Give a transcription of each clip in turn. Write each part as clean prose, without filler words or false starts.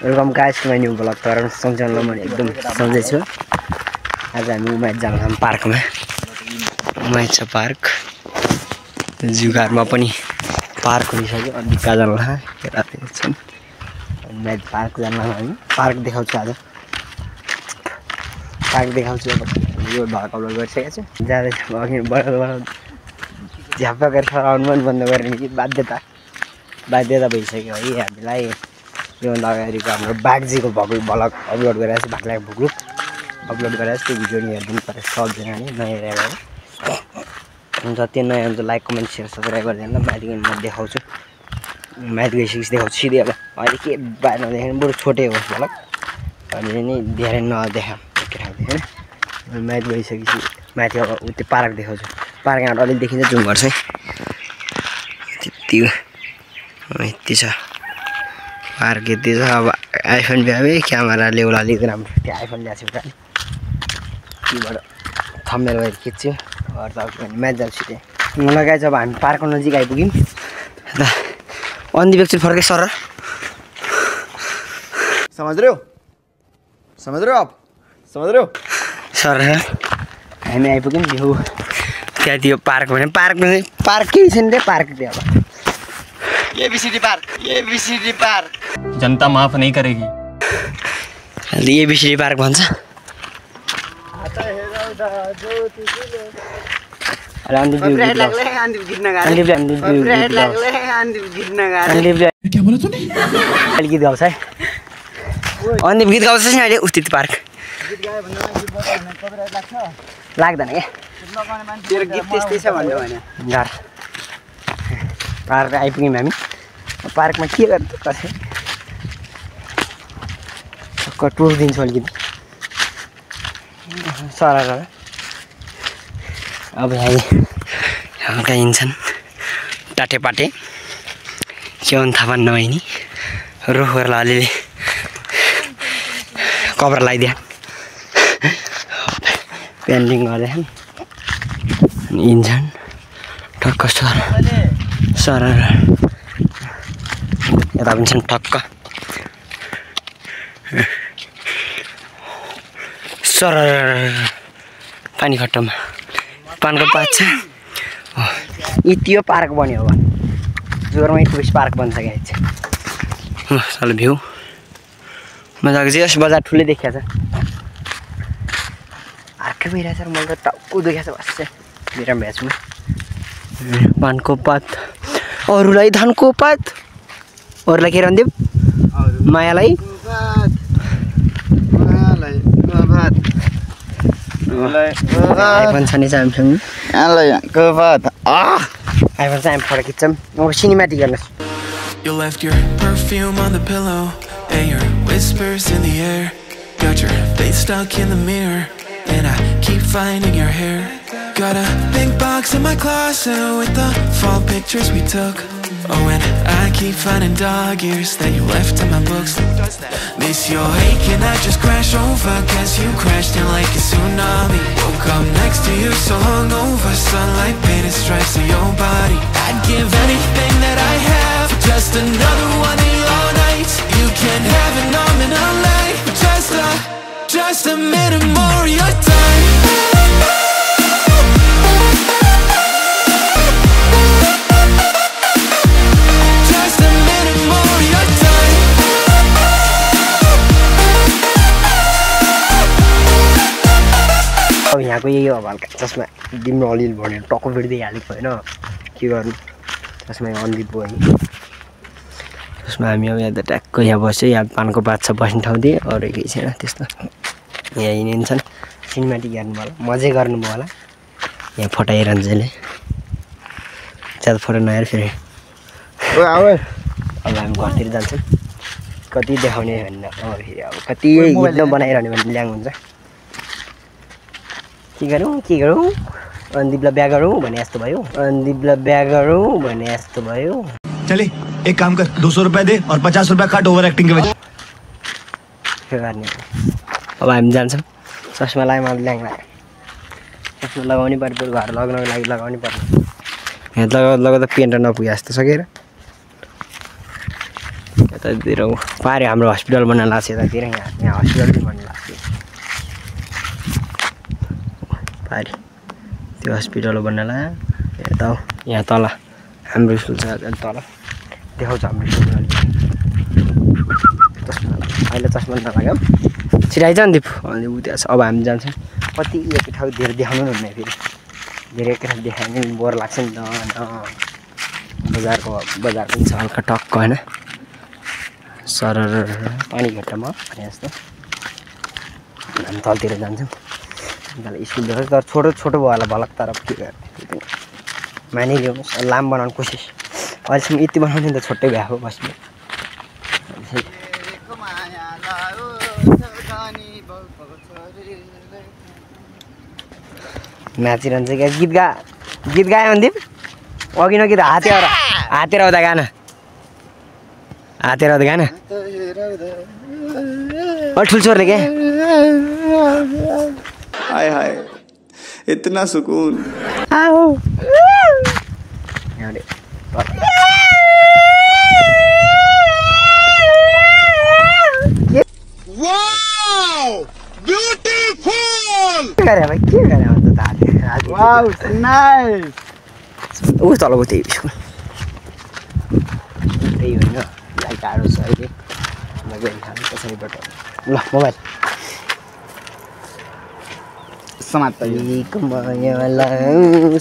Welcome guys to my new blog. तर सँगसँगै म एकदम सन्चै छु। आज हामी उमाइत जान्छौँ पार्कमा। उमाइत छ पार्क, जुगारमा पनि पार्क हुनिसक्यो। अनि कहाँ जानु होला केटाहरू छन्। उमाइत पार्क जानु हामी पार्क देखाउँछु आज। पार्क देखाउँछु अब यो भर्क अपलोड गरिसकेको छु। जाँदैछ अघि बढाउनु झ्याप्प गरेर सराउनु पनि बन्द गर्ने कि बाध्यता भइसक्यो है हामीलाई। योभन्दा अगाडिको हाम्रो बागजीको भ्लग अपलोड गरेर चाहिँ भाग्लाई भुग्लुक अपलोड गरेर त्यो भिडियो नि हेरिदिनु पर्यो सबजना नि नयाँ हेरेर। हुन्छ त्यो नयाँ हुन्छ लाइक कमेन्ट सेयर सब्सक्राइब गरिदिनु ल। माथि म देखाउँछु, माथि गइसकेपछि देखाउँछु सिधै। अब अहिले के बाहिर नदेखाउनु बरु छोटै होस् भ्लग, हामीले नि धेरै नदेखाऊँ केटाहरूले होइन। माथि गइसकेपछि माथि अब त्यो पार्क देखाउँछु। पार्क यहाँबाट अलिक देखिन्छ, जुम गर्छ है। त्यति हो, यति छ पार्क यति छ। अब आइफोन भ्याए क्यामेरा ल्याउला अलिक राम्रो, त्यो आइफोन ल्याएको छु उता त्योबाट थम्बनेल भएर खिच्छु। घर त भने म्याच जान्छु त्यहाँ मलाई गाइज। अब हामी पार्कको नजिक आइपुग्यौँ। अन्धी व्यक्ति फर्कै सर समझ रहे हो आप सर हामी आइपुग्यौँ। भ्यू त्यहाँ त्यो पार्क भने पार्क केही छैन त्यो पार्क त्यो। अब एबीसीडी पार्क जनता माफ नहीं करेगी। एबीसीडी पार्क भन्छ। गीत गाउँछ है, अन्दिप गीत गाउँछ नि अहिले उस्थित पार्क लाग्दैन क्या तेरो गीत त्यस्तै छ भन्नु भने घर। पार्क आइपुग्यौँ हामी। पार्कमा के गर्छ कसै टुर दिन्छु अलिकति सर। अब यहाँ हल्का हिँड्छन् टाटेपाटे के भन् थाहा पाउनु नभए नि रुखहरूलाई अलिअलि कभर लगाइदिए पेन्टिङ गर्दैछन् अनि हिँड्छन् ठक्क सर यता पनि छन् ठक्क सर पानी खट्टामा पानको पात छ। त्यो पार्क बन्यो अब जोरमै टुरिस्ट पार्क बन्छ क्या चाहिँ। साल भ्यू मजाको चाहिँ यस बजार ठुलै देखिया छ। अर्कै भइरहेछ मैले त टाउको देखाएको छ बस बिराम भ्याएको छु। पानको पात अरूलाई धानको पात, अरूलाई के रन्देव मायालाई आइफोन छ नि स्यामसङ आइफोन चाहिँ हामी फोटो खिच्छौँ। अब सिनेमेटिक गर्नुहोस्। You left your perfume on the pillow and your whispers in the air. Got your face stuck in the mirror and I keep finding your hair. Got a big box in my closet with the fall pictures we took. Oh, and I keep finding dog ears that you left in my books. Miss your ache and I just crash over, guess you crashed in like a tsunami. Woke up next to you so hungover, sunlight painted stripes on your body. I'd give anything that I have for just another one of your nights. You can have it nominal life, but just a minute more of your time. अब यहाँको यही हो हल्का चस्मा दिम्रो अलिअलि भनेर टक्क बिर्दै हालेको होइन के गर्नु। चस्मा अन्दिप भयो त्यसमा हामी अब यहाँ त ट्याक्क यहाँ बस्यो। यहाँ पानको पात छ बस्ने ठाउँ दिएँ, अरू केही छैन त्यस्तो। यहाँ हिँडिन्छन् सिनेमेटिक हेर्नुभयो होला, मजै गर्नुभयो होला। यहाँ फोटो हेरिरहन्छ अहिले ज्यादा फोटो नहेर फेरि। अब हामी घरतिर जान्छौँ कति देखाउने भनेर। अब फेरि अब कति हिँड्न बनाइरहने भने ल्याङ हुन्छ। के गरौँ अन्दिपलाई बिहा गरौँ भने जस्तो भयो। चले एक काम कर 200 रुपए दे और 50 रुपए काट ओभर एक्टिंग के वजह। के गर्ने अब हामी जान्छौँ। चस्मा लगाएँ ल्याङ लाग्यो। चस्मा लगाउनै पर्यो, घर लगाउनको लागि लगाउनै पर्यो। यहाँ लगाउँदा पेन्ट नपुगे जस्तो सकेर यता यतातिर पार्यो हाम्रो हस्पिटल बन्न लाग्छ यतातिर यहाँ हस्पिटल पनि बन्न लाग्छ पार्यो त्यो हस्पिटल बन्न लाग्यो यता यहाँ तल हाम्रो स्कुल छ तल देखाउँछ हाम्रो स्कुल अहिले चस्मा नलाग्यो छिराइज नि दिप अनि उ त्यहाँ अब हामी जान्छौँ कति एक ठाउँ धेरै देखाउनु नि हुने फेरि धेरै एक ठाउँ देखायो भने बोर लाग्छ नि त बजारको पनि छ हल्का टक्क होइन सर पानी घट्टामा भने जस्तो हामी तलतिर जान्छौँ स्कुल देखाउँछ तर छोटो छोटो भयो होला भलक तर के गर्ने मानिलिउनुहोस् लामो बनाउने कोसिस अहिलेसम्म यति बनाउने त छोटै भएको बस्नु नाचिरहन्छ क्या गीत गायो भने अघि नगीत हातेर आउँदा गाना हातेर आउँदा गाना ठुल्छोरले क्या हाय हाय इतना सुकून ऊ तलको त्यही स्कुल त्यही होइन लाइट टाढो छ अहिले पछाडिबाट ल मोबाइल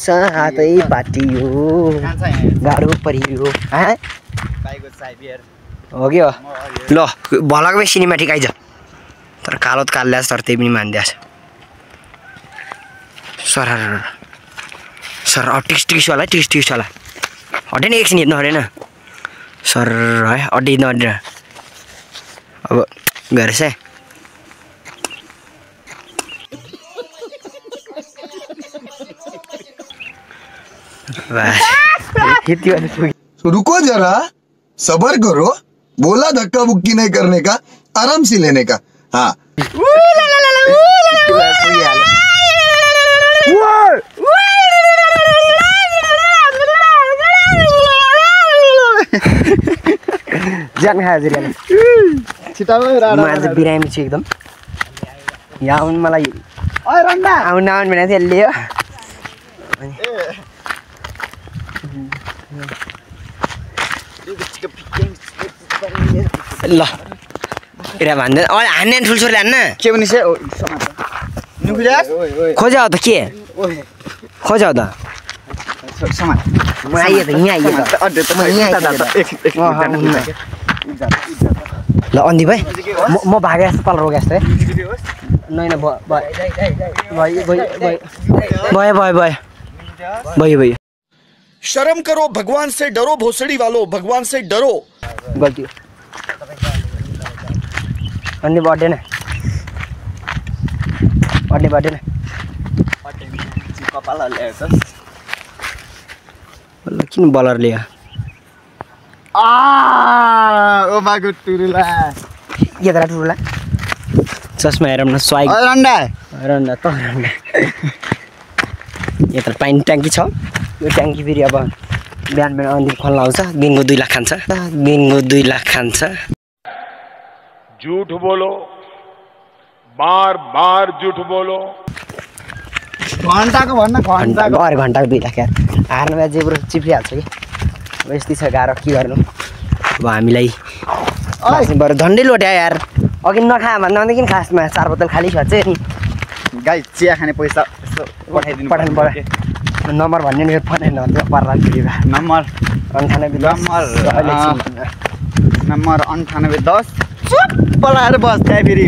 साथै बाटियो गाह्रो परियो हो कि हो ल भलकमै सिनेमा ठिक आइज तर कालो त कालिरहेछ तर त्यही पनि मानिदिएछ सर अब टिक्सवाला हटेन एकछिन हेर्नु हटेन सर है अड्डै नअड्डेर अब गरेछ रुको जरा सबर करो बोला धक्का बुक्की नहीं करने का आराम से लेने का हाँ ज्यान खायो बिरामी छु एकदम यहाँ आउनु मलाई आउनु भनेको थियो ल्यायो ल एरा भन्दैन हान्ने ठुल्छोरले हान्न के भने खोजाउ त के खोजाउ त म आइए त यहाँ ल अन्दी भाइ म भागे जस्तो तल रोगे जस्तो है नै भयो शर्म करो भगवान से डरो भोसड़ी वालों भगवान से डरो गल्ती अन्दी बर्थडे न किन बलर लियो टुरुला चस्मा हेरौँ न स्वाइग रन्डा यता पानी ट्याङ्की छ यो ट्याङ्की फेरि अब बिहान अन्दिर खोल्न आउँछ दिनको 2 लाख खान्छ झूठ बोलो बार झूठ बोलो घन्टाको भन्न घन्टाको अरे घन्टाको 2 लाख यार हार्नु भए जेब्रो चिप्लिहाल्छ कि अब यस्तै छ गाह्रो के गर्नु अब हामीलाई बरु झन्डै लोट्या यार अघि नखायो भन्दा अन्त किन खासमा 4 बोतल खाली छ चाहिँ नि गाई चिया खाने पैसा पठाइदिनु पर्यो नम्बर भन्ने नि पठाइन त्यो पर्ला फेरि नम्बर 9810 चुप लाएर बस त्यहाँ फेरि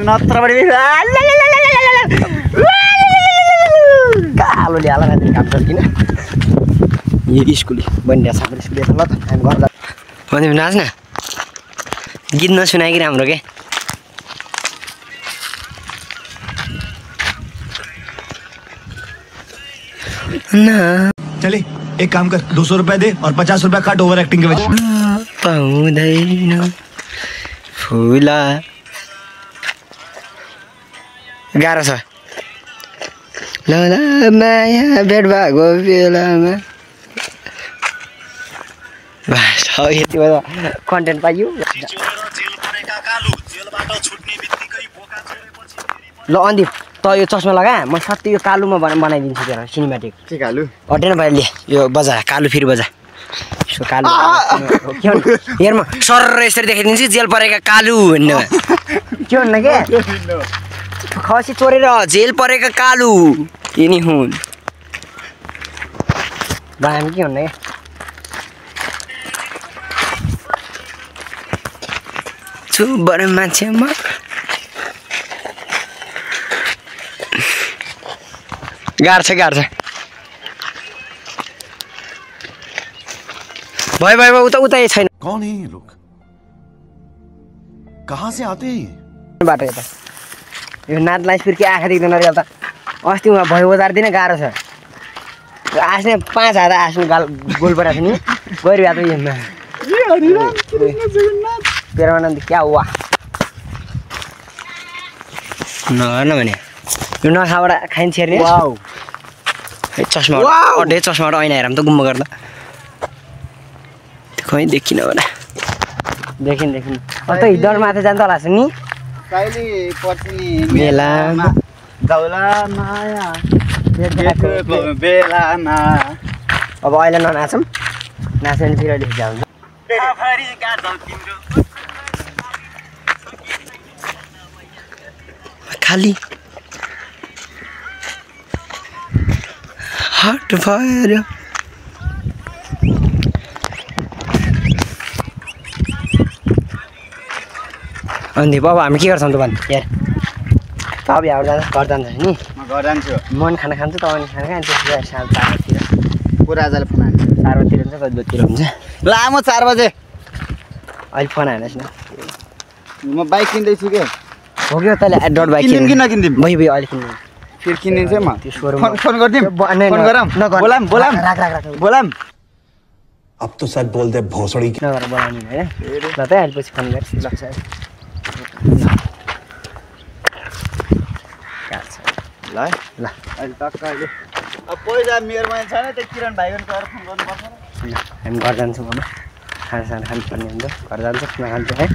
नत्रबाट कालोले हाल काम गर्छ किन यो स्कुल बनिरहेछ हाम्रो स्कुल ल त हामी गर्दा भने नाच्न गीत नसुनाइकन हाम्रो के चले एक काम कर 200 रुपए दे और 50 रुपए काट ओवर एक्टिंग के वजह पाउँदैन फुला गाह्रो छ ल माया भेट भएको बेलामा बस अब यति बेला कन्टेन्ट पाइयो ल अन्दिप त यो चस्मा लगा म सत्य यो कालुमा बनाइदिन्छु तेरो सिनेमेटिक के कालु हटेन भाइ ले यो बजा कालु फेरि बजा यसो कालु हेर्म सर यसरी देखाइदिन्छु जेल परेका कालु भन्ने के भन्नु के खसी चोरेर जेल परेका कालु यिनी हुन् हामी के भन्नु छु बडा मान्छे म गाह्रो छ भयो उता छैन कौन है ये लोग कहाँ से आते हैं बाटो यता यो नाचलाई फिर्की आँखा देख्दैन अरे त अस्ति उहाँ भयो बजारदिन गाह्रो छ आस्ने 5 हात आस्नु गोल परेको छ नि गएर या त पेराउन क्या हुआ न भने यो नखाबाट खाइन्छ हेर्ने वाउ चस्मा अड्डे चस्माबाट ऐना हेरौँ त गुम्म गर्दा खै देखिन होला देखिन अन्त हिडर माथि जान्छ होला नि कहिले पछि मेलामा जाउला माया बेलामा अब अहिले ननाचौँ नाच्यो भने फेरि अहिले जान्छ खाली हट भएर अनि बाबा हामी के गर्छौँ त भन् यार अब यहाँबाट जान्छ घर जान्छ नि म घर जान्छु मन खाना खान्छु तपाईँ खाना खान्छ साँझ 4 बजीतिर पुरा आजले फोन हान्छ 4 बजीतिर हुन्छ कति बजीतिर हुन्छ ला म 4 बजे अहिले फोन हाल्नुहोस् न म बाइक किन्दैछु के हो कि तैँले डट बाइक किन्दिम कि नकिन्दिम भयो अहिले किन्नु फेरि किनिदिन्छु म त्यो सोरुम फोन गर्दिम फोन गरौँ बोलाम अब तो सच बोल दे भोसड़ी की नगर बोलाउनु हैन ल त अहिले पछि फोन गर्छु ल सर ल अहिले टक्क अहिले अब पैसा मेरोमा छैन त्यो किरण भाइको गएर फोन गर्नुपर्छ हामी घर जान्छौँ अब खानासाना खानुपर्ने हुन्छ घर जान्छौँ नखान्छौँ है